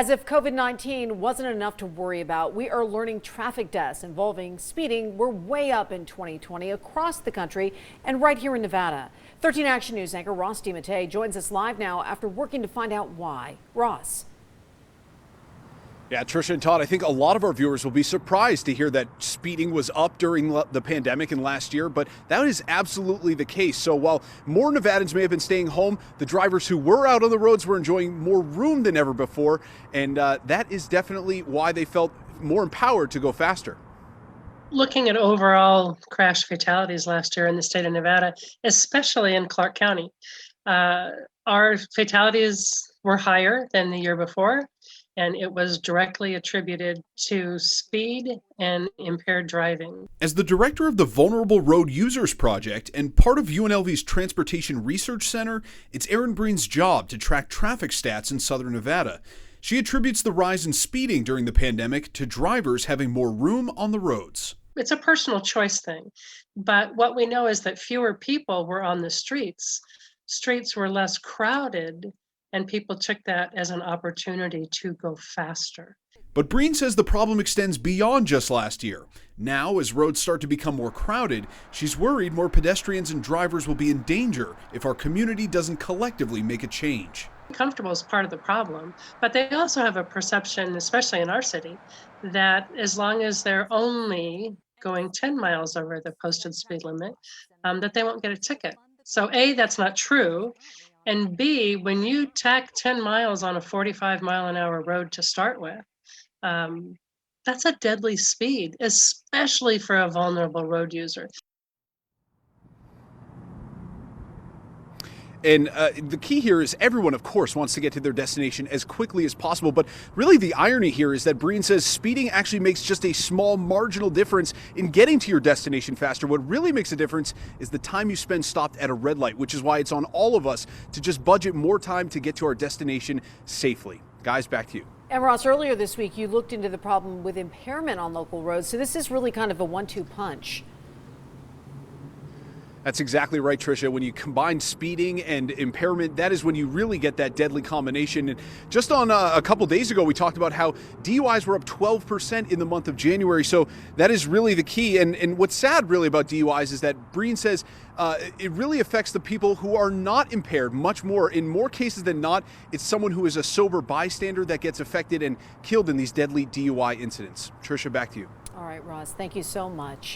As if COVID-19 wasn't enough to worry about, we are learning traffic deaths involving speeding were way up in 2020 across the country and right here in Nevada. 13 Action News anchor Ross DiMattei joins us live now after working to find out why. Ross. Yeah, Trisha and Todd, I think a lot of our viewers will be surprised to hear that speeding was up during the pandemic and last year, but that is absolutely the case. So while more Nevadans may have been staying home, the drivers who were out on the roads were enjoying more room than ever before, and that is definitely why they felt more empowered to go faster. Looking at overall crash fatalities last year in the state of Nevada, especially in Clark County, our fatalities were higher than the year before. And it was directly attributed to speed and impaired driving. As the director of the Vulnerable Road Users Project and part of U.N.L.V's Transportation Research Center, it's Erin Breen's job to track traffic stats in southern Nevada. She attributes the rise in speeding during the pandemic to drivers having more room on the roads. It's a personal choice thing, but what we know is that fewer people were on the streets. Streets were less crowded, and people took that as an opportunity to go faster. But Breen says the problem extends beyond just last year. Now, as roads start to become more crowded, she's worried more pedestrians and drivers will be in danger if our community doesn't collectively make a change. Comfortable is part of the problem, but they also have a perception, especially in our city, that as long as they're only going 10 miles over the posted speed limit, that they won't get a ticket. So A, that's not true. And B, when you tack 10 miles on a 45-mile-an-hour road to start with, that's a deadly speed, especially for a vulnerable road user. And the key here is everyone, of course, wants to get to their destination as quickly as possible. But really the irony here is that Breen says speeding actually makes just a small marginal difference in getting to your destination faster. What really makes a difference is the time you spend stopped at a red light, which is why it's on all of us to just budget more time to get to our destination safely. Guys, back to you. And Ross, earlier this week, you looked into the problem with impairment on local roads. So this is really kind of a 1-2 punch. That's exactly right, Tricia. When you combine speeding and impairment, that is when you really get that deadly combination. And just on a couple days ago, we talked about how DUIs were up 12% in the month of January. So that is really the key. And what's sad really about DUIs is that Breen says it really affects the people who are not impaired much more. In more cases than not, it's someone who is a sober bystander that gets affected and killed in these deadly DUI incidents. Tricia, back to you. All right, Ross, thank you so much.